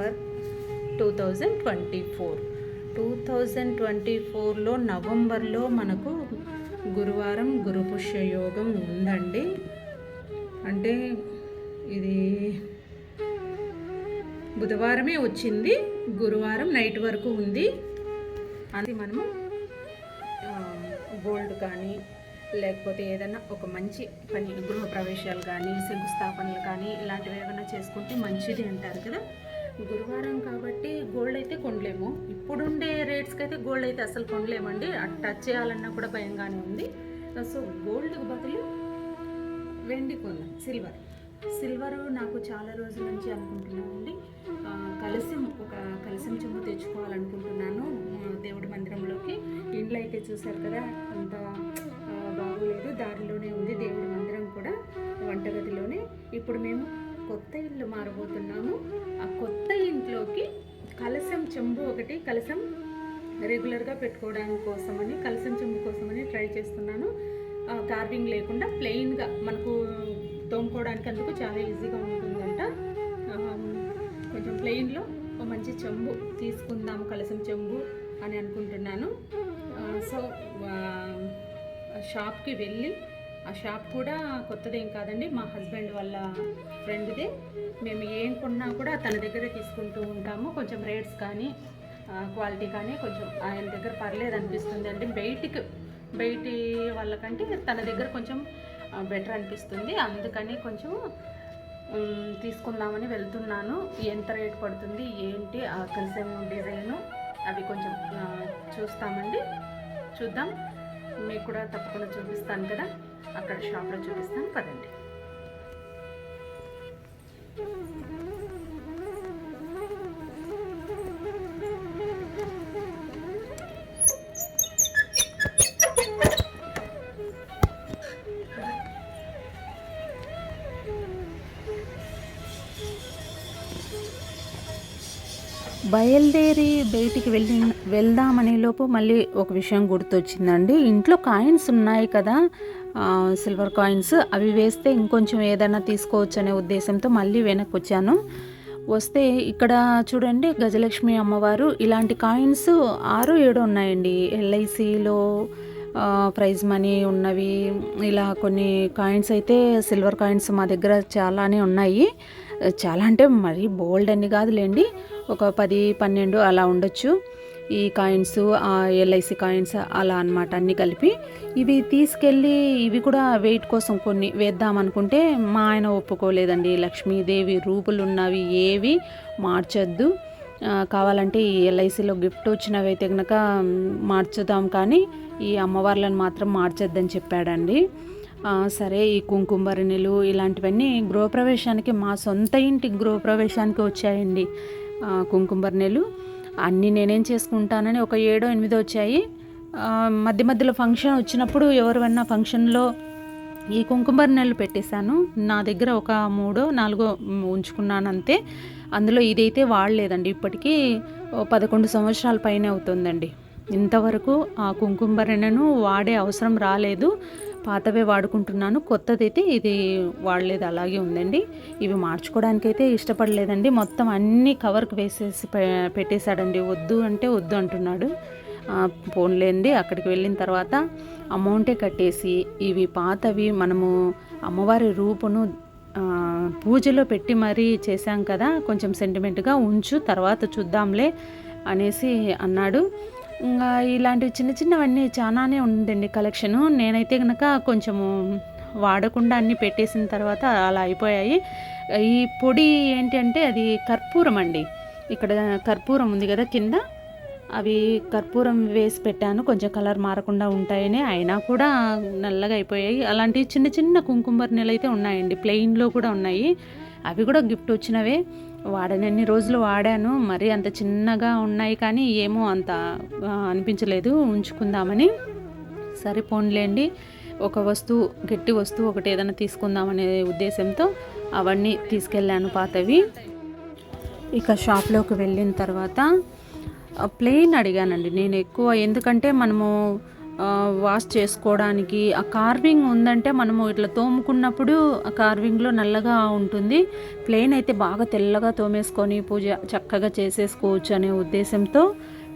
December 2024లో నవంబర్లో మనకు గురువారం గురు పుష్య యోగం ఉందండి. అంటే ఇది బుధవారమే వచ్చింది, గురువారం నైట్ వరకు ఉంది. అది మనము గోల్డ్ కానీ లేకపోతే ఏదైనా ఒక మంచి పని, గృహప్రవేశాలు కానీ శంకుస్థాపనలు కానీ ఇలాంటివి ఏమైనా చేసుకుంటే మంచిది అంటారు కదా. గురువారం కాబట్టి గోల్డ్ అయితే కొనలేము, ఇప్పుడుండే రేట్స్కి అయితే గోల్డ్ అయితే అసలు కొనలేమండి. టచ్ చేయాలన్నా కూడా భయంగానే ఉంది. సో గోల్డ్కి బదులు వెండి కొన్నాం, సిల్వర్ నాకు చాలా రోజుల నుంచి అనుకుంటున్నానండి. ఒక కలశం చెంబు తెచ్చుకోవాలనుకుంటున్నాను దేవుడి మందిరంలోకి. ఇంట్లో అయితే చూసారు కదా, అంత బాగోలేదు, దారిలోనే ఉంది దేవుడి మందిరం కూడా, వంటగదిలోనే. ఇప్పుడు మేము కొత్త ఇల్లు మారబోతున్నాము. ఆ కొత్త ఇంట్లోకి కలశం చెంబు ఒకటి, కలశం రెగ్యులర్గా పెట్టుకోవడానికి కోసమని, కలశం చెంబు కోసమని ట్రై చేస్తున్నాను. కార్వింగ్ లేకుండా ప్లెయిన్గా మనకు తోముకోవడానికి అందుకు చాలా ఈజీగా ఉంటుందంట. కొంచెం ప్లెయిన్లో ఒక మంచి చెంబు తీసుకుందాము, కలశం చెంబు అని అనుకుంటున్నాను. సో షాప్కి వెళ్ళి, ఆ షాప్ కూడా కొత్తదేం కాదండి, మా హస్బెండ్ వాళ్ళ ఫ్రెండ్దే. మేము ఏం కొన్నా కూడా తన దగ్గరే తీసుకుంటూ ఉంటాము. కొంచెం రేట్స్ కానీ క్వాలిటీ కానీ కొంచెం ఆయన దగ్గర పర్లేదు అనిపిస్తుంది అండి. బయటి వాళ్ళకంటే తన దగ్గర కొంచెం బెటర్ అనిపిస్తుంది. అందుకని కొంచెం తీసుకుందామని వెళ్తున్నాను. ఎంత రేట్ పడుతుంది ఏంటి, ఆ కలశం డిజైను అవి కొంచెం చూద్దాం. మీకు కూడా తప్పకుండా చూపిస్తాను కదా, అక్కడ షాప్లో చూపిస్తాను పదండి. బయలుదేరి బయటికి వెళ్దామనే లోపు మళ్ళీ ఒక విషయం గుర్తొచ్చిందండి. ఇంట్లో కాయిన్స్ ఉన్నాయి కదా, సిల్వర్ కాయిన్స్, అవి వేస్తే ఇంకొంచెం ఏదైనా తీసుకోవచ్చు అనే ఉద్దేశంతో మళ్ళీ వెనక్కి వచ్చాను. వస్తే ఇక్కడ చూడండి, గజలక్ష్మి అమ్మవారు ఇలాంటి కాయిన్స్ 6-7 ఉన్నాయండి. LICలో ప్రైజ్ మనీ ఉన్నవి, ఇలా కొన్ని కాయిన్స్ అయితే సిల్వర్ కాయిన్స్ మా దగ్గర చాలానే ఉన్నాయి. చాలా అంటే మరీ బోల్డ్ అని కాదులేండి, ఒక 10-12 అలా ఉండొచ్చు ఈ కాయిన్స్, LIC కాయిన్స్ అలా అన్నమాట, అన్నీ కలిపి. ఇవి తీసుకెళ్ళి ఇవి కూడా వెయిట్ కోసం కొన్ని వేద్దామనుకుంటే మా ఆయన ఒప్పుకోలేదండి. లక్ష్మీదేవి రూపులు ఉన్నవి ఏవి మార్చొద్దు, కావాలంటే ఈ LICలో గిఫ్ట్ వచ్చినవి అయితే కనుక మార్చుదాం, కానీ ఈ అమ్మవార్లను మాత్రం మార్చొద్దని చెప్పాడండి. సరే, ఈ కుంకుమరిణిలు ఇలాంటివన్నీ గృహప్రవేశానికి, మా సొంత ఇంటి గృహప్రవేశానికి వచ్చాయండి కుంకుమరిణిలు. అన్నీ నేనేం చేసుకుంటానని ఒక 7-8 వచ్చాయి. మధ్యలో ఫంక్షన్ వచ్చినప్పుడు ఎవరివన్నా ఫంక్షన్లో ఈ కుంకుమరిణిలు పెట్టేశాను. నా దగ్గర ఒక 3-4 ఉంచుకున్నాను అంతే. అందులో ఇదైతే వాడలేదండి, ఇప్పటికీ 11 సంవత్సరాల పైన అవుతుందండి. ఇంతవరకు ఆ కుంకుమరిణిను వాడే అవసరం రాలేదు, పాతవే వాడుకుంటున్నాను. కొత్తదైతే ఇది వాడలేదు, అలాగే ఉందండి. ఇవి మార్చుకోవడానికైతే ఇష్టపడలేదండి, మొత్తం అన్నీ కవర్కి వేసేసి పెట్టేశాడండి. వద్దు అంటే వద్దు అంటున్నాడు. పోన్లేండి, అక్కడికి వెళ్ళిన తర్వాత అమౌంటే కట్టేసి, ఇవి పాతవి మనము అమ్మవారి రూపును పూజలో పెట్టి మరీ చేశాం కదా, కొంచెం సెంటిమెంట్గా ఉంచు, తర్వాత చూద్దాంలే అనేసి అన్నాడు. ఇంకా ఇలాంటివి చిన్నవన్నీ చాలానే ఉందండి కలెక్షను. నేనైతే కనుక కొంచెము వాడకుండా అన్నీ పెట్టేసిన తర్వాత అలా అయిపోయాయి. ఈ పొడి ఏంటి అంటే అది కర్పూరం అండి. ఇక్కడ కర్పూరం ఉంది కదా కింద, అవి కర్పూరం వేసి పెట్టాను, కొంచెం కలర్ మారకుండా ఉంటాయని. అయినా కూడా నల్లగా అయిపోయాయి. అలాంటి చిన్న కుంకుమరిణిలు అయితే ఉన్నాయండి, ప్లెయిన్లో కూడా ఉన్నాయి. అవి కూడా గిఫ్ట్ వచ్చినవే, వాడనన్ని రోజులు వాడాను. మరి అంత చిన్నగా ఉన్నాయి కానీ ఏమో అంత అనిపించలేదు ఉంచుకుందామని. సరిపోన్లేండి, ఒక వస్తువు, గట్టి వస్తువు ఒకటి ఏదైనా తీసుకుందామనే ఉద్దేశంతో అవన్నీ తీసుకెళ్ళాను పాతవి. ఇక షాప్లోకి వెళ్ళిన తర్వాత ప్లెయిన్ అడిగానండి నేను ఎక్కువ, ఎందుకంటే మనము వాష్ చేసుకోవడానికి. ఆ కార్వింగ్ ఉందంటే మనము ఇట్లా తోముకున్నప్పుడు ఆ కార్వింగ్లో నల్లగా ఉంటుంది. ప్లెయిన్ అయితే బాగా తెల్లగా తోమేసుకొని పూజ చక్కగా చేసేసుకోవచ్చు అనే ఉద్దేశంతో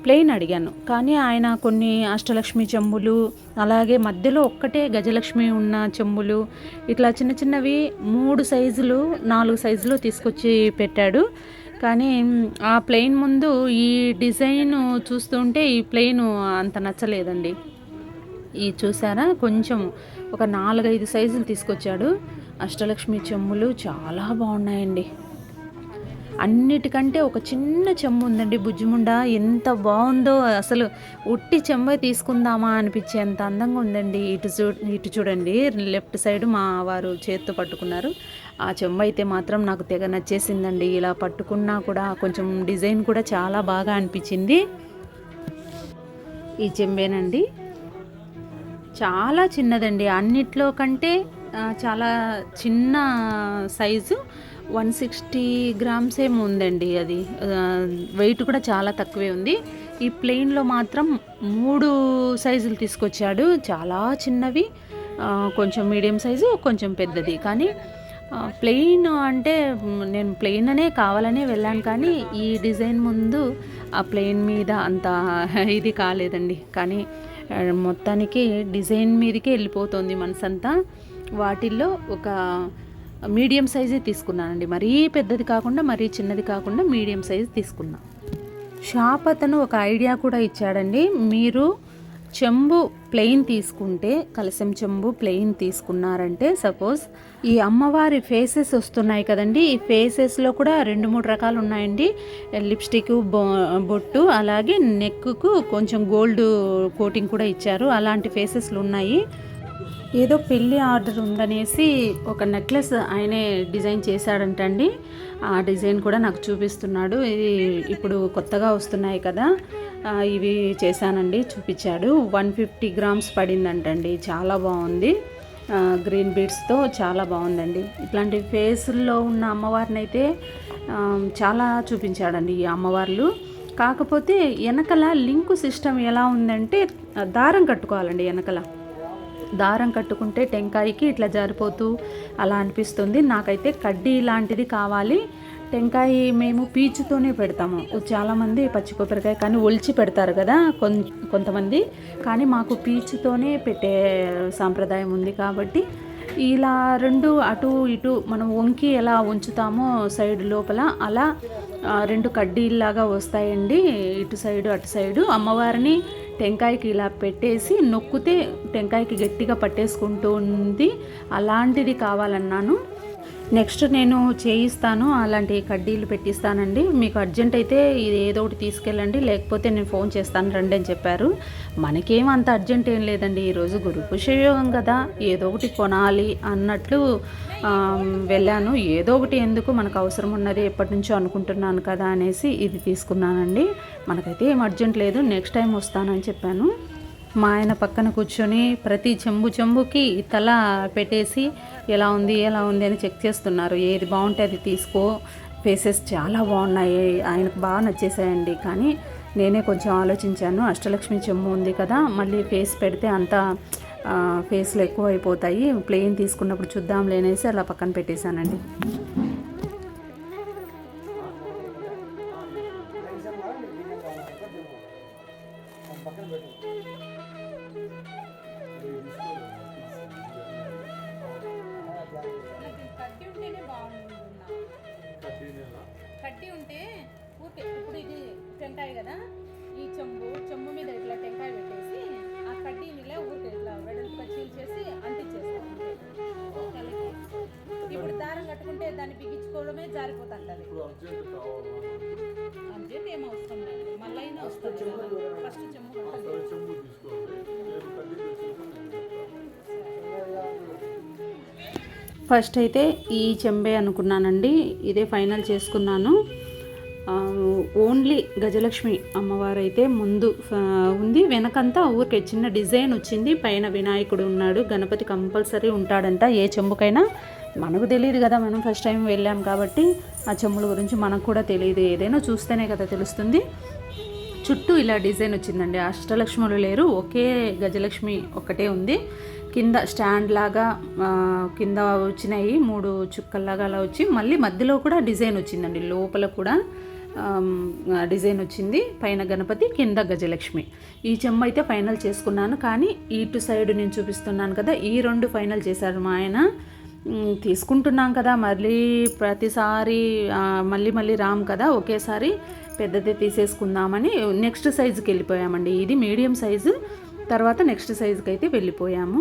ప్లెయిన్ అడిగాను. కానీ ఆయన కొన్ని అష్టలక్ష్మి చెంబులు, అలాగే మధ్యలో ఒక్కటే గజలక్ష్మి ఉన్న చెంబులు, ఇట్లా చిన్న చిన్నవి 3 సైజులు 4 సైజులు తీసుకొచ్చి పెట్టాడు. కానీ ఆ ప్లెయిన్ ముందు ఈ డిజైన్ చూస్తుంటే ఈ ప్లెయిన్ అంత నచ్చలేదండి. ఈ చూసారా, కొంచెం ఒక 4-5 సైజులు తీసుకొచ్చాడు. అష్టలక్ష్మి చెంబులు చాలా బాగున్నాయండి. అన్నిటికంటే ఒక చిన్న చెంబు ఉందండి, బుజ్జిముండ, ఎంత బాగుందో అసలు. ఉట్టి చెంబే తీసుకుందామా అనిపించేంత అందంగా ఉందండి. ఇటు చూడండి, లెఫ్ట్ సైడ్ మా వారు చేత్తో పట్టుకున్నారు. ఆ చెంబు అయితే మాత్రం నాకు తెగ నచ్చేసిందండి. ఇలా పట్టుకున్నా కూడా కొంచెం డిజైన్ కూడా చాలా బాగా అనిపించింది. ఈ చెంబేనండి, చాలా చిన్నదండి, అన్నిట్లో కంటే చాలా చిన్న సైజు. 160 గ్రామ్స్ ఏమో ఉందండి. అది వెయిట్ కూడా చాలా తక్కువే ఉంది. ఈ ప్లెయిన్లో మాత్రం 3 సైజులు తీసుకొచ్చాడు, చాలా చిన్నవి, కొంచెం మీడియం సైజు, కొంచెం పెద్దది. కానీ ప్లెయిన్ అంటే నేను ప్లెయిన్ అనే కావాలనే వెళ్ళాను, కానీ ఈ డిజైన్ ముందు ఆ ప్లెయిన్ మీద అంత ఇది కాలేదండి. కానీ మొత్తానికి డిజైన్ మీదకే వెళ్ళిపోతుంది మనసంతా. వాటిల్లో ఒక మీడియం సైజే తీసుకున్నానండి, మరీ పెద్దది కాకుండా మరీ చిన్నది కాకుండా మీడియం సైజు తీసుకున్నా. షాప్ అతను ఒక ఐడియా కూడా ఇచ్చాడండి. మీరు చెంబు ప్లెయిన్ తీసుకుంటే, కలశం చెంబు ప్లెయిన్ తీసుకున్నారంటే, సపోజ్ ఈ అమ్మవారి ఫేసెస్ వస్తున్నాయి కదండి, ఈ ఫేసెస్లో కూడా 2-3 రకాలు ఉన్నాయండి. లిప్స్టిక్, బొట్టు, అలాగే నెక్కు కొంచెం గోల్డ్ కోటింగ్ కూడా ఇచ్చారు. అలాంటి ఫేసెస్లు ఉన్నాయి. ఏదో పెళ్ళి ఆర్డర్ ఉందనేసి ఒక నెక్లెస్ ఆయనే డిజైన్ చేశాడంటండి. ఆ డిజైన్ కూడా నాకు చూపిస్తున్నాడు. ఇది ఇప్పుడు కొత్తగా వస్తున్నాయి కదా, ఇవి చేశానండి, చూపించాడు. 150 గ్రామ్స్ పడిందంటండి, చాలా బాగుంది. గ్రీన్ బీడ్స్తో చాలా బాగుందండి. ఇట్లాంటి ఫేసుల్లో ఉన్న అమ్మవారిని అయితే చాలా చూపించాడండి ఈ అమ్మవార్లు. కాకపోతే వెనకల లింకు సిస్టమ్ ఎలా ఉందంటే, దారం కట్టుకోవాలండి. వెనకల దారం కట్టుకుంటే టెంకాయకి ఇట్లా జారిపోతూ అలా అనిపిస్తుంది. నాకైతే కడ్డీ లాంటిది కావాలి. టెంకాయ మేము పీచుతోనే పెడతాము. చాలామంది పచ్చి కొబ్బరికాయ కానీ ఒలిచి పెడతారు కదా కొంతమంది, కానీ మాకు పీచుతోనే పెట్టే సాంప్రదాయం ఉంది. కాబట్టి ఇలా 2 అటు ఇటు మనం వంకి ఎలా ఉంచుతామో సైడ్ లోపల, అలా 2 కడ్డీల్లాగా వస్తాయండి, ఇటు సైడు అటు సైడు. అమ్మవారిని టెంకాయకి ఇలా పెట్టేసి నొక్కితే టెంకాయకి గట్టిగా పట్టేసుకుంటూ ఉంది. అలాంటిది కావాలన్నాను. నెక్స్ట్ నేను చేయిస్తాను, అలాంటి కడ్డీలు పెట్టిస్తానండి. మీకు అర్జెంట్ అయితే ఇది ఏదో ఒకటి తీసుకెళ్ళండి, లేకపోతే నేను ఫోన్ చేస్తాను రండి అని చెప్పారు. మనకేం అంత అర్జెంట్ ఏం లేదండి, ఈరోజు గురు పుష్యయోగం కదా, ఏదో ఒకటి కొనాలి అన్నట్లు వెళ్ళాను. ఏదో ఒకటి ఎందుకు, మనకు అవసరం ఉన్నది ఎప్పటి నుంచో అనుకుంటున్నాను కదా అనేసి ఇది తీసుకున్నానండి. మనకైతే ఏం అర్జెంట్ లేదు, నెక్స్ట్ టైం వస్తానని చెప్పాను. మా ఆయన పక్కన కూర్చొని ప్రతి చెంబుకి తల పెట్టేసి ఎలా ఉంది అని చెక్ చేస్తున్నారు. ఏది బాగుంటే అది తీసుకో, ఫేసెస్ చాలా బాగున్నాయి, ఆయనకు బాగా నచ్చేసాయండి. కానీ నేనే కొంచెం ఆలోచించాను, అష్టలక్ష్మి చెంబు ఉంది కదా, మళ్ళీ ఫేస్ పెడితే అంతా ఫేస్లో ఎక్కువ అయిపోతాయి, ప్లెయిన్ తీసుకున్నప్పుడు చూద్దాంలే అనేసి అలా పక్కన పెట్టేశానండి. కట్టి ఉంటే ఊరికే ఇప్పుడు ఇది టెంకాయ కదా, ఈ చెంబు మీద ఇట్లా టెంకాయ పెట్టేసి ఆ కడ్డీనిలే ఊరికే ఇట్లా వెడల్పుగా చీల్చేసి అంటించేస్తాం. ఇప్పుడు దారం కట్టుకుంటే దాన్ని బిగించుకోవడమే జారిపోతుంటది. అర్జెంట్ ఏమో అవసరం లేదు, మళ్ళీ అయినా వస్తుంది. ఫస్ట్ చెంబు ఫస్ట్ అయితే ఈ చెంబే అనుకున్నానండి, ఇదే ఫైనల్ చేసుకున్నాను. ఓన్లీ గజలక్ష్మి అమ్మవారు అయితే ముందు ఉంది, వెనకంతా ఊరికే చిన్న డిజైన్ వచ్చింది. పైన వినాయకుడు ఉన్నాడు, గణపతి కంపల్సరీ ఉంటాడంట ఏ చెంబుకైనా. మనకు తెలియదు కదా, మనం ఫస్ట్ టైం వెళ్ళాం కాబట్టి ఆ చెంబుల గురించి మనకు కూడా తెలియదు, ఏదైనా చూస్తేనే కదా తెలుస్తుంది. చుట్టూ ఇలా డిజైన్ వచ్చిందండి. అష్టలక్ష్ములు లేరు, ఒకే గజలక్ష్మి ఒక్కటే ఉంది. కింద స్టాండ్ లాగా కింద వచ్చినాయి 3 చుక్కల్లాగా అలా వచ్చి మళ్ళీ మధ్యలో కూడా డిజైన్ వచ్చిందండి. లోపల కూడా డిజైన్ వచ్చింది. పైన గణపతి, కింద గజలక్ష్మి. ఈ చెమ్మ అయితే ఫైనల్ చేసుకున్నాను. కానీ ఇటు సైడ్ నేను చూపిస్తున్నాను కదా, ఈ 2 ఫైనల్ చేశారు మా ఆయన. తీసుకుంటున్నాం కదా, మళ్ళీ ప్రతిసారి మళ్ళీ రామ్ కదా, ఒకేసారి పెద్దదే తీసేసుకుందామని నెక్స్ట్ సైజుకి వెళ్ళిపోయామండి. ఇది మీడియం సైజు, తర్వాత నెక్స్ట్ సైజుకి అయితే వెళ్ళిపోయాము.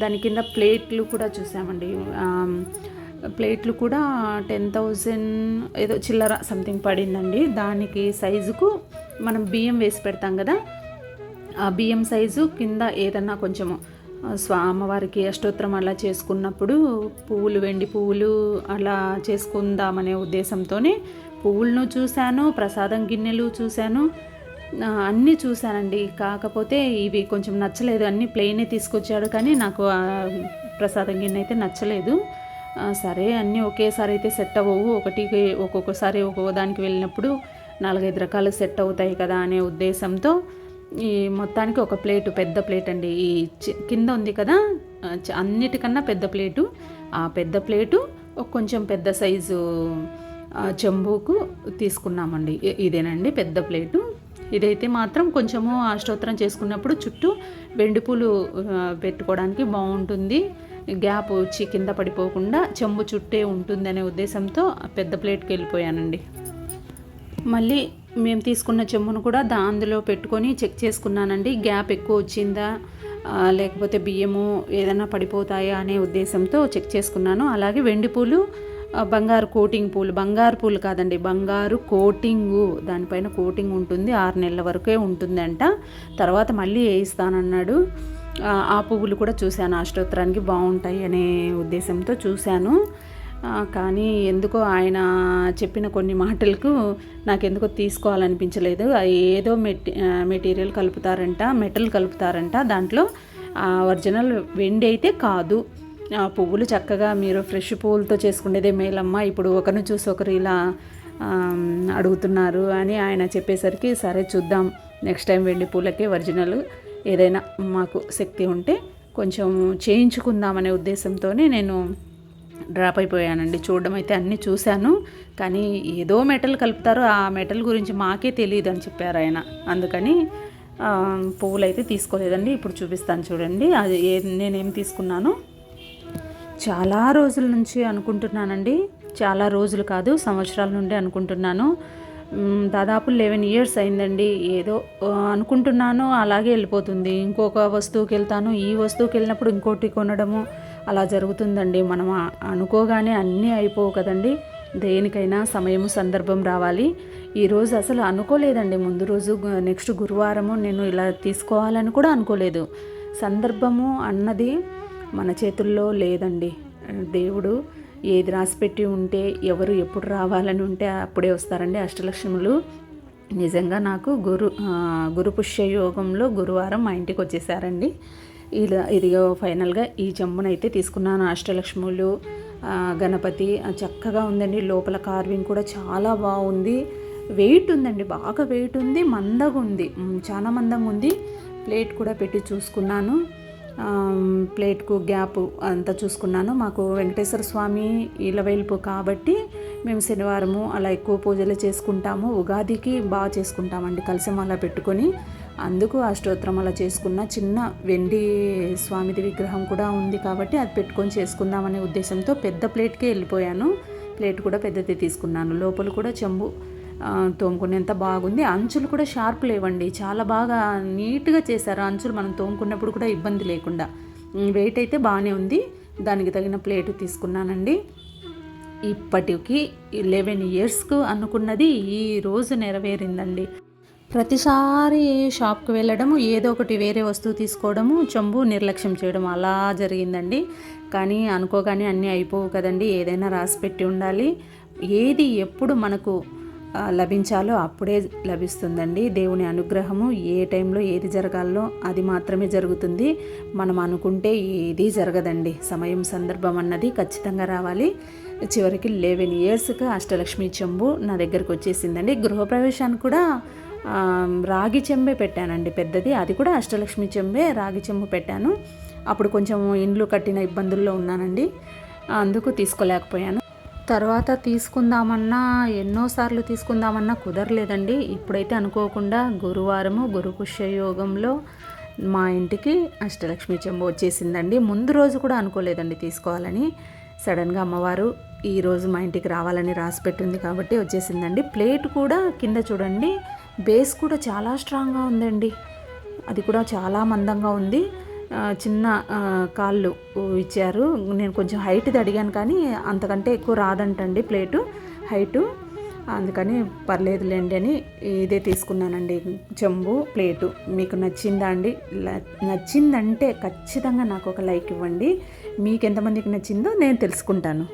దాని కింద ప్లేట్లు కూడా చూసామండి. ప్లేట్లు కూడా 10,000 ఏదో చిల్లర సంథింగ్ పడిందండి. దానికి సైజుకు మనం బియ్యం వేసి పెడతాం కదా, ఆ బియ్యం సైజు కింద ఏదన్నా కొంచెము అమ్మవారికి అష్టోత్తరం అలా చేసుకున్నప్పుడు పువ్వులు, వెండి పువ్వులు అలా చేసుకుందామనే ఉద్దేశంతోనే పువ్వులను చూశాను, ప్రసాదం గిన్నెలు చూశాను, అన్నీ చూశానండి. కాకపోతే ఇవి కొంచెం నచ్చలేదు. అన్నీ ప్లెయినే తీసుకొచ్చాడు, కానీ నాకు ప్రసాదం గిన్నె అయితే నచ్చలేదు. సరే అన్నీ ఒకేసారి అయితే సెట్ అవ్వవు, ఒక్కొక్కసారి ఒక్కొక్క దానికి వెళ్ళినప్పుడు 4-5 రకాలు సెట్ అవుతాయి కదా అనే ఉద్దేశంతో ఈ మొత్తానికి ఒక ప్లేటు, పెద్ద ప్లేట్ అండి. ఈ కింద ఉంది కదా, అన్నిటికన్నా పెద్ద ప్లేటు. ఆ పెద్ద ప్లేటు కొంచెం పెద్ద సైజు చెంబుకు తీసుకున్నామండి. ఇదేనండి పెద్ద ప్లేటు. ఇదైతే మాత్రం కొంచెము అష్టోత్తరం చేసుకున్నప్పుడు చుట్టూ వెండి పూలు పెట్టుకోవడానికి బాగుంటుంది. గ్యాప్ వచ్చి కింద పడిపోకుండా చెంబు చుట్టే ఉంటుందనే ఉద్దేశంతో పెద్ద ప్లేట్కి వెళ్ళిపోయానండి. మళ్ళీ మేము తీసుకున్న చెంబును కూడా అందులో పెట్టుకొని చెక్ చేసుకున్నానండి. గ్యాప్ ఎక్కువ వచ్చిందా లేకపోతే బియ్యము ఏదైనా పడిపోతాయా అనే ఉద్దేశంతో చెక్ చేసుకున్నాను. అలాగే వెండి పూలు, బంగారు కోటింగ్ పూలు, బంగారు పూలు కాదండి, బంగారు కోటింగు, దానిపైన కోటింగ్ ఉంటుంది, 6 నెలల వరకే ఉంటుందంట. తర్వాత మళ్ళీ వేయిస్తానన్నాడు. ఆ పువ్వులు కూడా చూశాను, అష్టోత్తరానికి బాగుంటాయి అనే ఉద్దేశంతో చూశాను. కానీ ఎందుకో ఆయన చెప్పిన కొన్ని మాటలకు నాకెందుకో తీసుకోవాలనిపించలేదు. ఏదో మెటీరియల్ కలుపుతారంట, మెటల్ కలుపుతారంట దాంట్లో. ఒరిజినల్ వెండి అయితే కాదు. పువ్వులు చక్కగా మీరు ఫ్రెష్ పువ్వులతో చేసుకునేదే మేలమ్మ, ఇప్పుడు ఒకరిని చూసి ఒకరు ఇలా అడుగుతున్నారు అని ఆయన చెప్పేసరికి సరే చూద్దాం, నెక్స్ట్ టైం వెండి పూలకే ఒరిజినల్ ఏదైనా మాకు శక్తి ఉంటే కొంచెం చేయించుకుందామనే ఉద్దేశంతోనే నేను డ్రాప్ అయిపోయానండి. చూడడం అయితే అన్నీ చూశాను, కానీ ఏదో మెటల్ కలుపుతారో ఆ మెటల్ గురించి మాకే తెలియదు అని చెప్పారు ఆయన. అందుకని పువ్వులు అయితే తీసుకోలేదండి. ఇప్పుడు చూపిస్తాను చూడండి, అది నేనేం తీసుకున్నాను. చాలా రోజుల నుంచి అనుకుంటున్నానండి, చాలా రోజులు కాదు సంవత్సరాల నుండి అనుకుంటున్నాను. దాదాపు 11 years అయిందండి. ఏదో అనుకుంటున్నాను, అలాగే వెళ్ళిపోతుంది. ఇంకొక వస్తువుకి వెళ్తాను, ఈ వస్తువుకి వెళ్ళినప్పుడు ఇంకోటి కొనడము అలా జరుగుతుందండి. మనం అనుకోగానే అన్నీ అయిపోవు కదండి. దేనికైనా సమయము, సందర్భం రావాలి. ఈరోజు అసలు అనుకోలేదండి. ముందు రోజు నెక్స్ట్ గురువారము నేను ఇలా తీసుకోవాలని కూడా అనుకోలేదు. సందర్భము అన్నది మన చేతుల్లో లేదండి. దేవుడు ఏది రాసిపెట్టి ఉంటే, ఎవరు ఎప్పుడు రావాలని ఉంటే అప్పుడే వస్తారండి అష్టలక్ష్ములు. నిజంగా నాకు గురు పుష్య యోగంలో గురువారం మా ఇంటికి వచ్చేసారండి. ఇదిగో ఫైనల్గా ఈ చెంబునైతే తీసుకున్నాను. అష్టలక్ష్ములు, గణపతి చక్కగా ఉందండి. లోపల కార్వింగ్ కూడా చాలా బాగుంది. వెయిట్ ఉందండి, బాగా వెయిట్ ఉంది, మందంగా ఉంది, చాలా మందంగా ఉంది. ప్లేట్ కూడా పెట్టి చూసుకున్నాను, ప్లేట్కు గ్యాప్ అంతా చూసుకున్నాను. మాకు వెంకటేశ్వర స్వామి ఇలవేల్పు కాబట్టి మేము శనివారము అలా ఎక్కువ పూజలు చేసుకుంటాము. ఉగాదికి బాగా చేసుకుంటామండి, కలశం అలా పెట్టుకొని. అందుకు అష్టోత్తరం అలా చేసుకున్న. చిన్న వెండి స్వామిది విగ్రహం కూడా ఉంది కాబట్టి అది పెట్టుకొని చేసుకుందామనే ఉద్దేశంతో పెద్ద ప్లేట్కే వెళ్ళిపోయాను. ప్లేట్ కూడా పెద్దది తీసుకున్నాను. లోపల కూడా చెంబు తోముకునేంత బాగుంది. అంచులు కూడా షార్ప్ లేవండి, చాలా బాగా నీట్గా చేశారు అంచులు. మనం తోముకున్నప్పుడు కూడా ఇబ్బంది లేకుండా. వెయిట్ అయితే బాగానే ఉంది. దానికి తగిన ప్లేటు తీసుకున్నానండి. ఇప్పటికి 11 yearsకు అనుకున్నది ఈ రోజు నెరవేరిందండి. ప్రతిసారి షాప్కి వెళ్ళడము, ఏదో ఒకటి వేరే వస్తువు తీసుకోవడము, చెంబు నిర్లక్ష్యం చేయడం అలా జరిగిందండి. కానీ అనుకోగానే అన్నీ అయిపోవు కదండి. ఏదైనా రాసి పెట్టి ఉండాలి. ఏది ఎప్పుడు మనకు లభించాలో అప్పుడే లభిస్తుందండి. దేవుని అనుగ్రహము ఏ టైంలో ఏది జరగాలో అది మాత్రమే జరుగుతుంది. మనం అనుకుంటే ఏది జరగదండి. సమయం, సందర్భం అన్నది ఖచ్చితంగా రావాలి. చివరికి 11 yearsకి అష్టలక్ష్మి చెంబు నా దగ్గరకు వచ్చేసిందండి. గృహప్రవేశానికి కూడా రాగి చెంబే పెట్టానండి పెద్దది, అది కూడా అష్టలక్ష్మి చెంబే, రాగి చెంబు పెట్టాను. అప్పుడు కొంచెం ఇండ్లు కట్టిన ఇబ్బందుల్లో ఉన్నానండి, అందుకు తీసుకోలేకపోయాను. తర్వాత తీసుకుందామన్నా ఎన్నోసార్లు తీసుకుందామన్నా కుదరలేదండి. ఇప్పుడైతే అనుకోకుండా గురువారము గురుపుష్య యోగంలో మా ఇంటికి అష్టలక్ష్మి చెంబు వచ్చేసిందండి. ముందు రోజు కూడా అనుకోలేదండి తీసుకోవాలని. సడన్గా అమ్మవారు ఈరోజు మా ఇంటికి రావాలని రాసి పెట్టింది కాబట్టి వచ్చేసిందండి. ప్లేట్ కూడా కింద చూడండి, బేస్ కూడా చాలా స్ట్రాంగ్గా ఉందండి, అది కూడా చాలా మందంగా ఉంది. చిన్న కాళ్ళు ఇచ్చారు. నేను కొంచెం హైట్ది అడిగాను కానీ అంతకంటే ఎక్కువ రాదంటండి ప్లేటు హైటు, అందుకని పర్లేదులేండి అని ఇదే తీసుకున్నానండి, చెంబు ప్లేటు. మీకు నచ్చిందా అండి? నచ్చిందంటే ఖచ్చితంగా నాకు ఒక లైక్ ఇవ్వండి. మీకు ఎంతమందికి నచ్చిందో నేను తెలుసుకుంటాను.